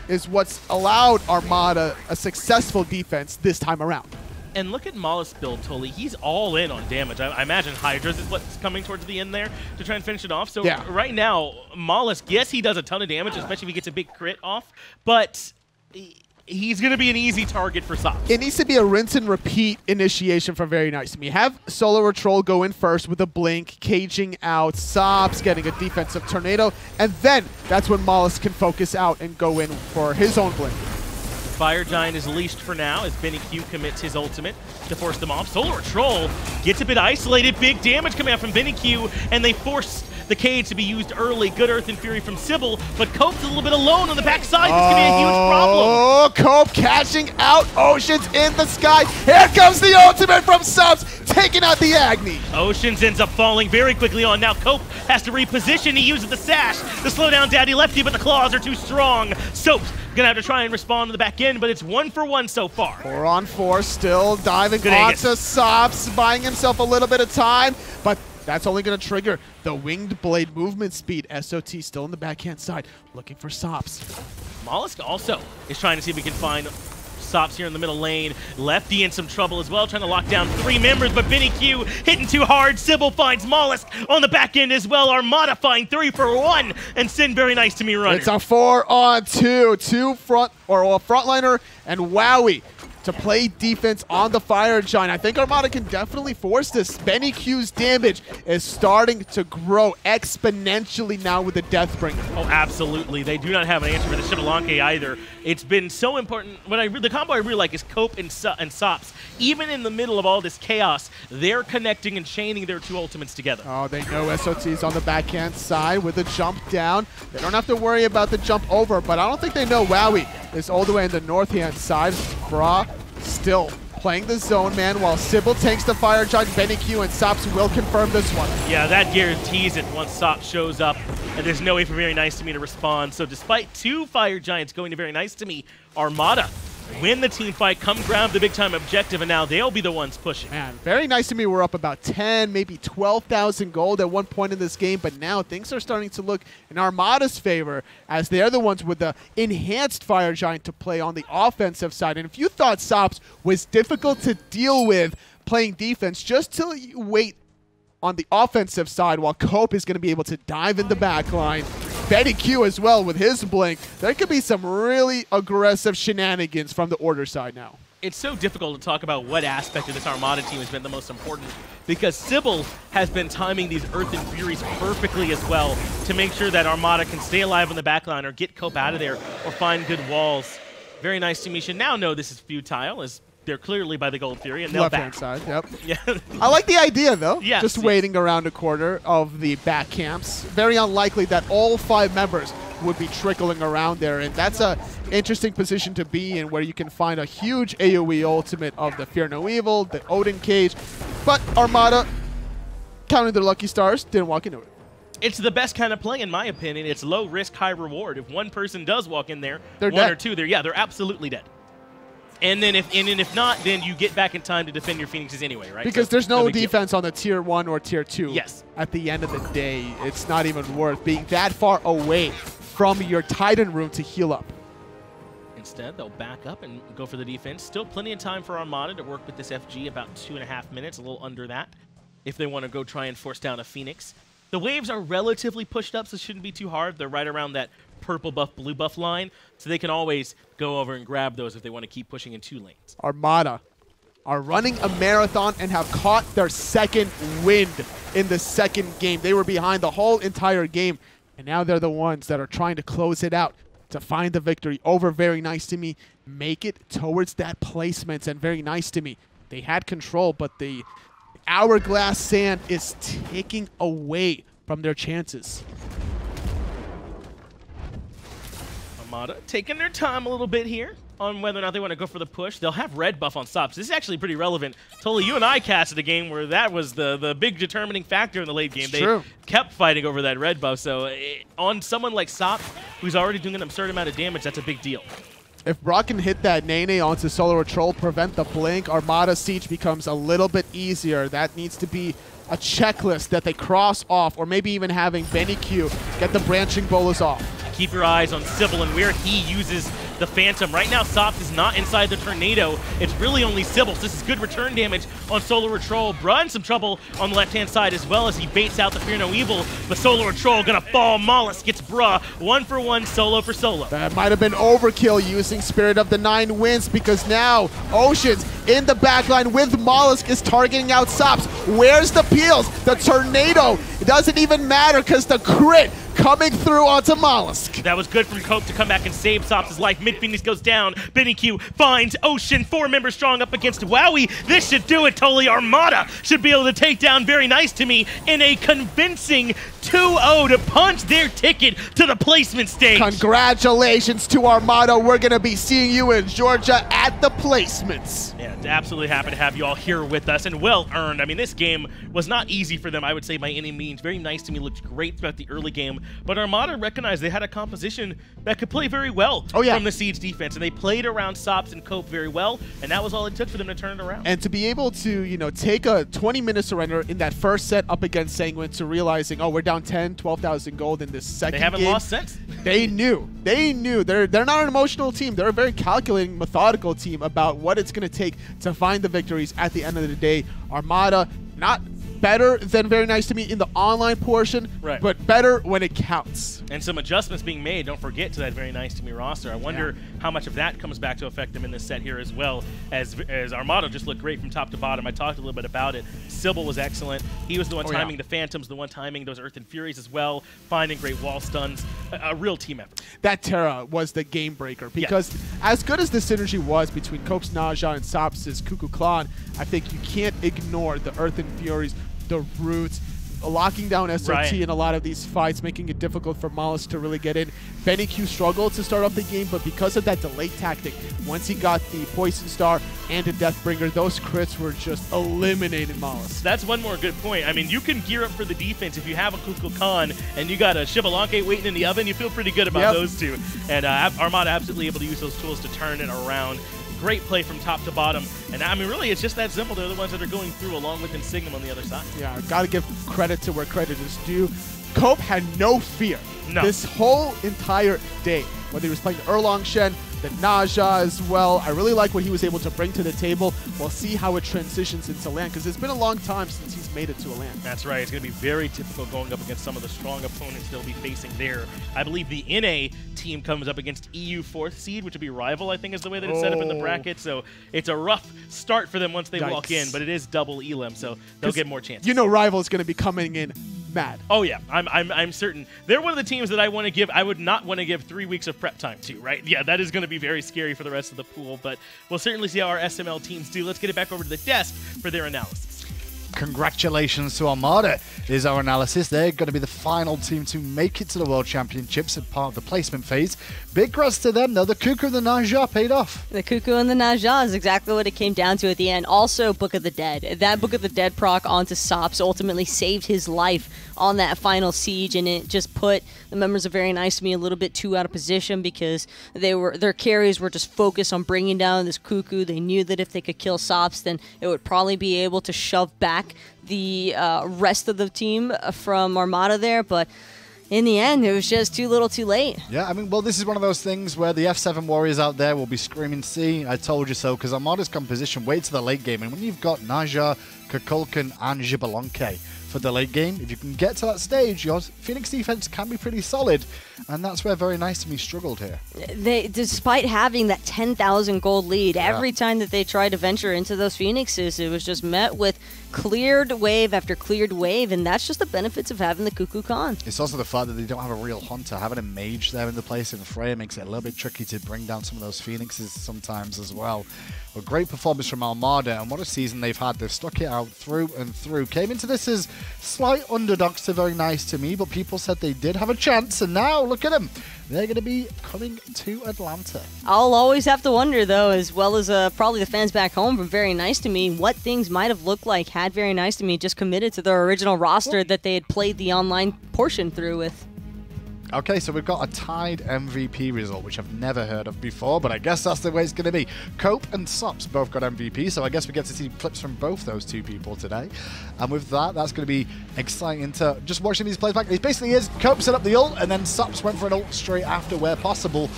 is what's allowed Armada a successful defense this time around. And look at molluskk build, Tully. He's all in on damage. I imagine hi-rez is what's coming towards the end there to try and finish it off. So right now, molluskk, yes, he does a ton of damage, especially if he gets a big crit off, but he's going to be an easy target for sops. It needs to be a rinse and repeat initiation for Very Nice to Me. Have SoloOrTroll go in first with a blink, caging out sops, getting a defensive tornado, and then that's when molluskk can focus out and go in for his own blink. Fire Giant is leashed for now as sBennyQ commits his ultimate to force them off. SoloOrTroll gets a bit isolated. Big damage coming out from sBennyQ, and they force the cage to be used early. Good Earth and Fury from Sibyl, but Cope's a little bit alone on the backside. This could be a huge problem. Oh, Cope catching out Oceans in the sky. Here comes the ultimate from Subs, taking out the Agni. Oceans ends up falling very quickly on. Now Cope has to reposition. He uses the sash to slow down DaddyLefty, but the claws are too strong. Soap's gonna have to try and respond to the back end, but it's 1-for-1 so far. 4-on-4, still diving onto Sops, buying himself a little bit of time, but that's only going to trigger the Winged Blade movement speed. SOT still in the backhand side, looking for Sops. molluskk also is trying to see if we can find sops here in the middle lane. Lefty in some trouble as well, trying to lock down 3 members, but sBennyQ hitting too hard. Sibyl finds Mollusk on the back end as well. Armada find 3 for 1, and send very nice to me runner. It's a 4-on-2. Two frontliner and Wowy to play defense on the Fire Giant. I think Armada can definitely force this. sBennyQ's damage is starting to grow exponentially now with the Deathbringer. Oh, absolutely. They do not have an answer for the SBlanque either. It's been so important. The combo I really like is Cope and sops. Even in the middle of all this chaos, they're connecting and chaining their 2 ultimates together. Oh, they know SOT's on the backhand side with a jump down. They don't have to worry about the jump over, but I don't think they know Wowy is all the way in the north-hand side. Bra still playing the zone man while Sibyl takes the Fire Giant. sBennyQ and sops will confirm this one. Yeah, that guarantees it once sops shows up, and there's no way for very nice to me to respond. So despite 2 Fire Giants going to very nice to me, Armada win the team fight, come grab the big time objective, and now they'll be the ones pushing. Man, very nice to me. We're up about 10, maybe 12,000 gold at one point in this game, but now things are starting to look in Armada's favor as they're the ones with the enhanced Fire Giant to play on the offensive side. And if you thought sops was difficult to deal with playing defense, just till you wait on the offensive side while Cope is going to be able to dive in the back line. sBennyQ as well with his blink. There could be some really aggressive shenanigans from the Order side now. It's so difficult to talk about what aspect of this Armada team has been the most important because Sibyl has been timing these Earth and Furies perfectly as well to make sure that Armada can stay alive on the backline or get Cope out of there or find good walls. Very nice to me. Should now know this is futile as they're clearly by the Gold Fury and they'll Left-hand back. side, yep. Yeah. I like the idea, though. Yes, Just waiting around a corner of the back camps. Very unlikely that all 5 members would be trickling around there, and that's a interesting position to be in where you can find a huge AoE ultimate of the Fear No Evil, the Odin Cage, but Armada, counting their lucky stars, didn't walk into it. It's the best kind of play, in my opinion. It's low risk, high reward. If one person does walk in there, they're one dead. or 2, they're absolutely dead. And then if not, then you get back in time to defend your Phoenixes anyway, right? Because so there's no big defense deal. on the tier 1 or tier 2. Yes. At the end of the day, it's not even worth being that far away from your Titan room to heal up. Instead, they'll back up and go for the defense. Still plenty of time for Armada to work with this FG, about 2.5 minutes, a little under that, if they want to go try and force down a Phoenix. The waves are relatively pushed up, so it shouldn't be too hard. They're right around that purple buff, blue buff line, so they can always go over and grab those if they want to keep pushing in 2 lanes. Armada are running a marathon and have caught their second wind in the second game. They were behind the whole entire game, and now they're the ones that are trying to close it out to find the victory over Very Nice to Me, make it towards that placement, and Very Nice to Me. They had control, but the hourglass sand is taking away from their chances. Armada taking their time a little bit here on whether or not they want to go for the push. They'll have red buff on sops. This is actually pretty relevant. Totally, you and I casted a game where that was the big determining factor in the late game. They kept fighting over that red buff. So on someone like sops, who's already doing an absurd amount of damage, that's a big deal. If Brock can hit that Nene onto SoloOrTroll, prevent the blink, Armada Siege becomes a little bit easier. That needs to be a checklist that they cross off, or maybe even having sBennyQ get the branching bolus off. Keep your eyes on Sibyl and where he uses the Phantom. Right now, sops is not inside the Tornado. It's really only Sibyl, so this is good return damage on SoloOrTroll. Bruh in some trouble on the left-hand side as well as he baits out the Fear No Evil, but SoloOrTroll gonna fall. Molluskk gets Bruh. 1 for 1, solo for solo. That might have been overkill using Spirit of the 9 Winds, because now Oceans in the backline with Molluskk is targeting out sops. Where's the peels? The Tornado. It doesn't even matter because the crit coming through onto Molluskk. That was good from Cope to come back and save sops' life. Mid-Phoenix goes down. sBennyQ finds Ocean, 4 members strong up against Wowy. This should do it. Totally Armada should be able to take down Very Nice to Me in a convincing 2-0 to punch their ticket to the placement stage. Congratulations to Armada. We're going to be seeing you in Georgia at the placements. Yeah, absolutely happy to have you all here with us, and well earned. I mean, this game was not easy for them, I would say, by any means. Very Nice to Me looked great throughout the early game, but Armada recognized they had a composition that could play very well from the Siege defense, and they played around sops and Cope very well, and that was all it took for them to turn it around. And to be able to, you know, take a 20-minute surrender in that first set up against Sanguine to realizing, oh, we're down 10, 12,000 gold in this second game. They haven't lost since. They knew. They knew. They're not an emotional team. They're a very calculating, methodical team about what it's going to take to find the victories at the end of the day. Armada, not better than Very Nice to Me in the online portion, but better when it counts. And some adjustments being made, don't forget, to that Very Nice to Me roster. I wonder how much of that comes back to affect them in this set here as well, as Armada just looked great from top to bottom. I talked a little bit about it. Sibyl was excellent. He was the one timing the Phantoms, the one timing those Earth and Furies as well, finding great wall stuns. A real team effort. That Terra was the game breaker, because as good as the synergy was between Cope's Naja and Sops' Kukulkan, I think you can't ignore the Earth and Furies, the roots, locking down SOT in a lot of these fights, making it difficult for molluskk to really get in. sBennyQ struggled to start off the game, but because of that delay tactic, once he got the Poison Star and a Deathbringer, those crits were just eliminated molluskk. That's one more good point. I mean, you can gear up for the defense if you have a Kukulkan and you got a SBennyQ waiting in the oven. You feel pretty good about those two. And Armada absolutely able to use those tools to turn it around. Great play from top to bottom. And I mean, really, it's just that simple. They're the ones that are going through along with Insignum on the other side. Yeah, got to give credit to where credit is due. Cope had no fear this whole entire day, whether he was playing the Erlong Shen, the Naja as well. I really like what he was able to bring to the table. We'll see how it transitions into land, because it's been a long time since he's made it to a land. That's right. It's going to be very typical going up against some of the strong opponents they'll be facing there. I believe the NA team comes up against EU 4th seed, which would be Rival, I think is the way that it's set up in the bracket. So it's a rough start for them once they walk in, but it is double Elim, so they'll get more chances. You know Rival is going to be coming in mad. Oh yeah, I'm certain. They're one of the teams that I want to give. I would not want to give 3 weeks of prep time to, right? Yeah, that is going to be very scary for the rest of the pool, but we'll certainly see how our SML teams do. Let's get it back over to the desk for their analysis. Congratulations to Armada is our analysis. They're going to be the final team to make it to the World Championships as part of the placement phase. Big congrats to them, though. The Cuckoo and the Naja paid off. The Cuckoo and the Naja is exactly what it came down to at the end. Also, Book of the Dead. That Book of the Dead proc onto Sops ultimately saved his life on that final siege, and it just put the members of Very Nice to Me a little bit too out of position, because their carries were just focused on bringing down this Cuckoo. They knew that if they could kill Sops, then it would probably be able to shove back the rest of the team from Armada there, but in the end, it was just too little too late. Yeah, I mean, well, this is one of those things where the F7 warriors out there will be screaming, see, I told you so, because Armada's composition waits to the late game, and when you've got Naja, Kukulkan, and Xbalanque for the late game, if you can get to that stage, your Phoenix defense can be pretty solid, and that's where Very Nice to Me struggled here. Despite having that 10,000 gold lead, every time that they tried to venture into those Phoenixes, it was just met with cleared wave after cleared wave, and that's just the benefits of having the Kukulkan. It's also the fact that they don't have a real hunter. Having a mage there in the place in Freya makes it a little bit tricky to bring down some of those Phoenixes sometimes as well. A great performance from Armada, and what a season they've had. They've stuck it out through and through. Came into this as slight underdogs to Very Nice to Me, but people said they did have a chance, and now look at them. They're going to be coming to Atlanta. I'll always have to wonder, though, as well as probably the fans back home from Very Nice to Me, what things might have looked like had Very Nice to Me just committed to their original roster that they had played the online portion through with. Okay, so we've got a tied MVP result, which I've never heard of before, but I guess that's the way it's going to be. Cope and Sops both got MVP, so I guess we get to see clips from both those two people today. And with that, that's going to be exciting to just watching these plays back. It basically is Cope set up the ult, and then Sops went for an ult straight after where possible.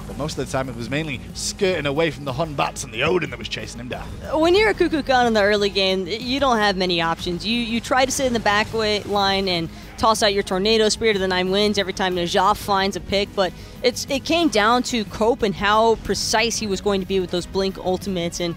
But most of the time, it was mainly skirting away from the Batz and the Odin that was chasing him down. When you're a Kukulkan in the early game, you don't have many options. You try to sit in the back line and toss out your Tornado Spirit of the 9 Winds every time Naja finds a pick, but it came down to Cope and how precise he was going to be with those Blink ultimates, and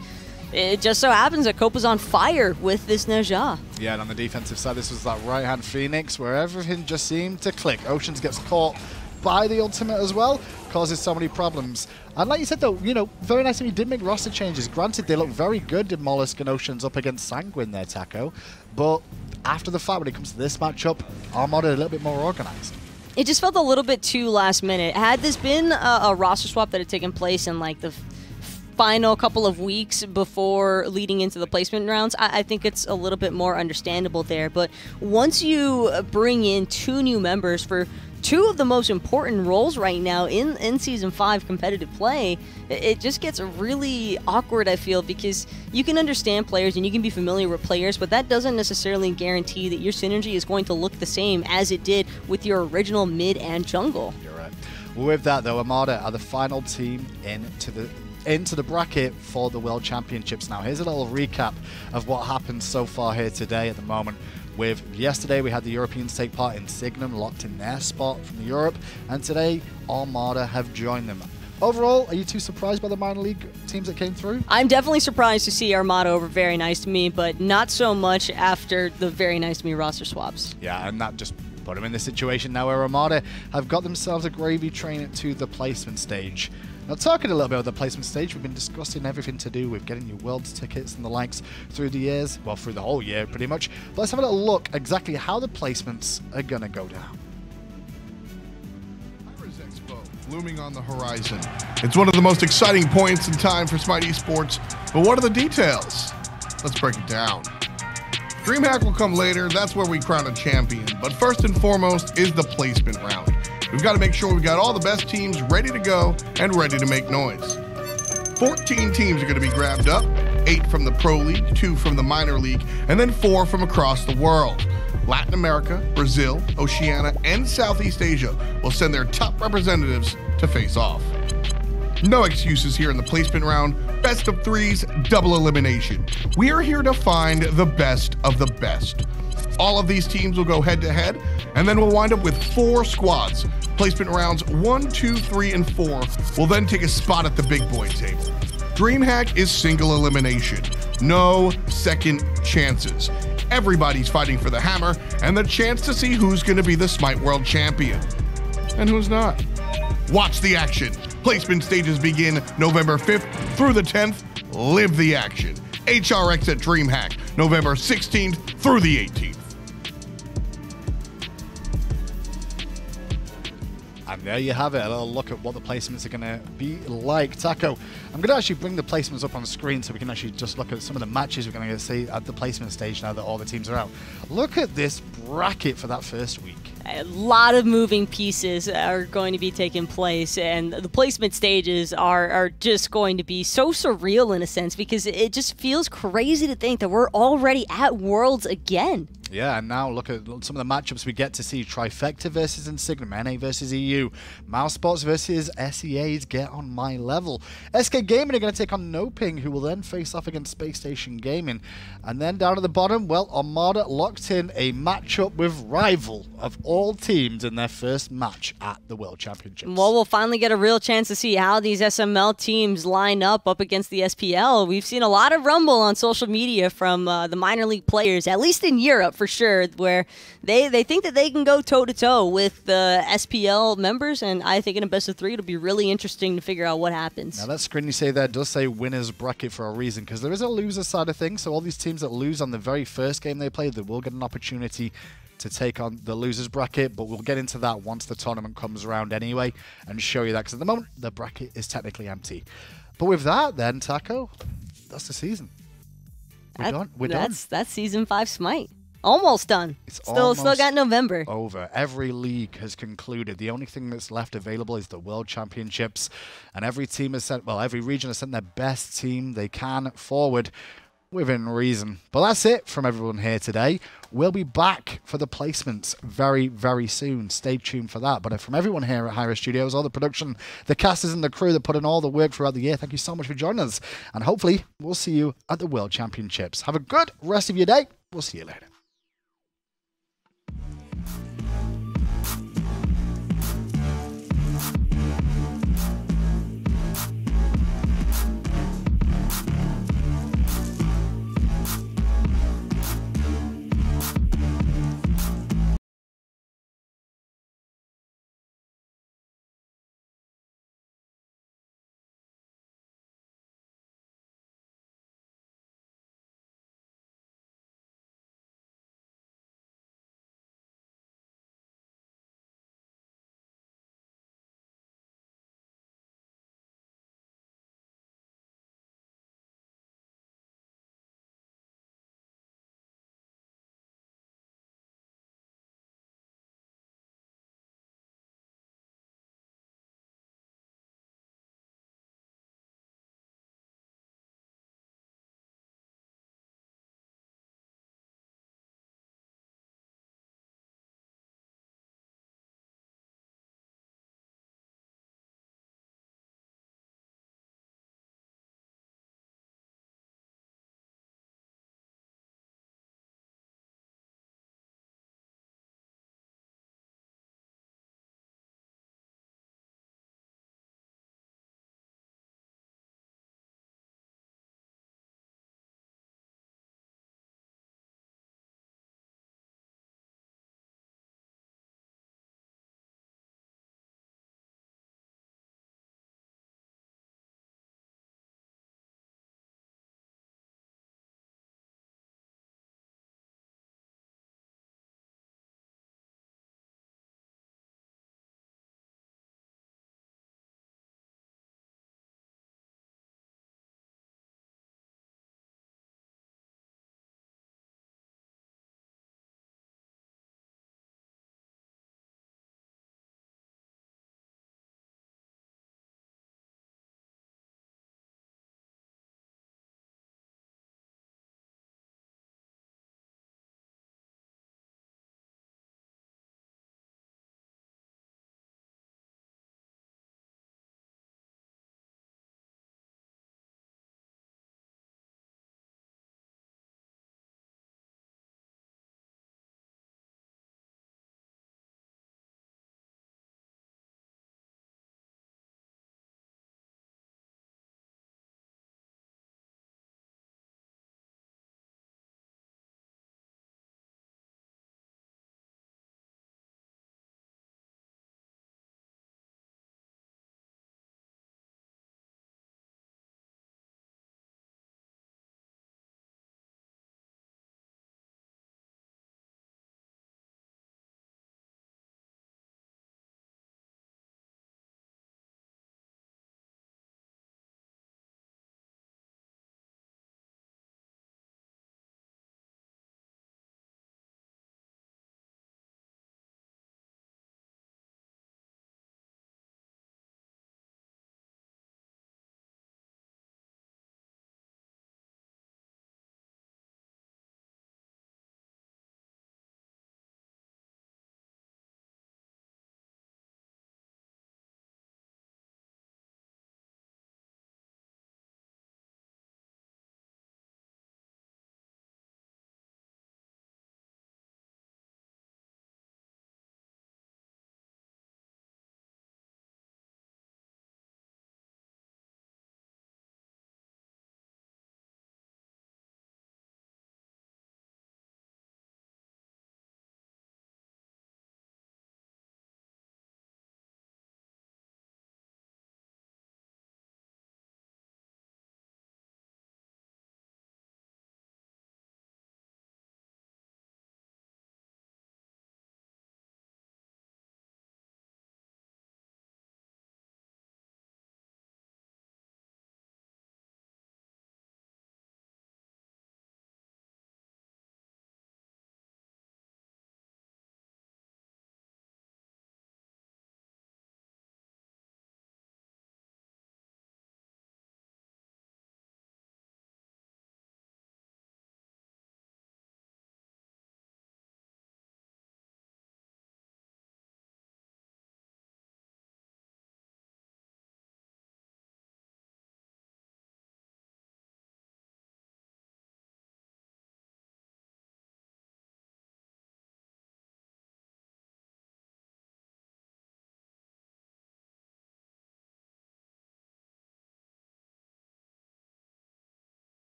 it just so happens that Cope was on fire with this Naja. Yeah, and on the defensive side, this was that right-hand Phoenix where everything just seemed to click. Oceans gets caught by the ultimate as well, causes so many problems. And like you said, though, you know, Very Nice to Me did make roster changes. Granted, they look very good, did Molluskk and Oceans up against Sanguine there, Taco, but after the fact, when it comes to this matchup, Armada a little bit more organized. It just felt a little bit too last minute. Had this been a roster swap that had taken place in like the final couple of weeks before leading into the placement rounds, I think it's a little bit more understandable there. But once you bring in 2 new members for two of the most important roles right now in Season 5 competitive play, it just gets really awkward, I feel, because you can understand players and you can be familiar with players, but that doesn't necessarily guarantee that your synergy is going to look the same as it did with your original mid and jungle. You're right. With that, though, Armada are the final team into the bracket for the World Championships. Now, here's a little recap of what happened so far here today at the moment. With yesterday, we had the Europeans take part in Signum, locked in their spot from Europe, and today, Armada have joined them. Overall, are you too surprised by the minor league teams that came through? I'm definitely surprised to see Armada over Very Nice to Me, but not so much after the Very Nice to Me roster swaps. Yeah, and that just put them in the situation now where Armada have got themselves a gravy train to the placement stage. Now, talking a little bit about the placement stage, we've been discussing everything to do with getting your Worlds tickets and the likes through the years, well, through the whole year, pretty much. But let's have a little look exactly how the placements are going to go down. hi-rez Expo looming on the horizon. It's one of the most exciting points in time for Smite Esports, but what are the details? Let's break it down. DreamHack will come later, that's where we crown a champion, but first and foremost is the placement round. We've got to make sure we got all the best teams ready to go and ready to make noise. 14 teams are going to be grabbed up, 8 from the Pro League, 2 from the Minor League, and then 4 from across the world. Latin America, Brazil, Oceania, and Southeast Asia will send their top representatives to face off. No excuses here in the placement round. Best of threes, double elimination. We are here to find the best of the best. All of these teams will go head-to-head, and then we'll wind up with 4 squads. Placement rounds 1, 2, 3, and 4 will then take a spot at the big boy table. DreamHack is single elimination. No second chances. Everybody's fighting for the hammer and the chance to see who's going to be the Smite World Champion. And who's not. Watch the action. Placement stages begin November 5th through the 10th. Live the action. HRX at DreamHack, November 16th through the 18th. And there you have it, a little look at what the placements are going to be like. Taco, I'm going to actually bring the placements up on screen so we can actually just look at some of the matches we're going to see at the placement stage now that all the teams are out. Look at this bracket for that first week. A lot of moving pieces are going to be taking place, and the placement stages are just going to be so surreal in a sense, because it just feels crazy to think that we're already at Worlds again. Yeah, and now look at some of the matchups we get to see. Trifecta versus Insignum, NA versus EU, Mousesports versus SEA's Get On My Level. SK Gaming are going to take on NoPing, who will then face off against Space Station Gaming. And then down at the bottom, well, Armada locked in a matchup with rival of all teams in their first match at the World Championships. Well, we'll finally get a real chance to see how these SML teams line up against the SPL. We've seen a lot of rumble on social media from the minor league players, at least in Europe, for sure, where they think that they can go toe-to-toe with the SPL members, and I think in a best of 3 it'll be really interesting to figure out what happens. Now that screen you say there does say winner's bracket for a reason, because there is a loser side of things, so all these teams that lose on the very first game they play, they will get an opportunity to take on the loser's bracket, but we'll get into that once the tournament comes around anyway and show you that, because at the moment the bracket is technically empty. But with that then, Taco, that's the season. We're done. That's Season 5 Smite. Almost done. It's still got November. Over. Every league has concluded. The only thing that's left available is the World Championships, and every team has sent, well, every region has sent their best team they can forward within reason. But that's it from everyone here today. We'll be back for the placements very, very soon. Stay tuned for that. But from everyone here at hi-rez Studios, all the production, the casters and the crew that put in all the work throughout the year, thank you so much for joining us. And hopefully we'll see you at the World Championships. Have a good rest of your day. We'll see you later.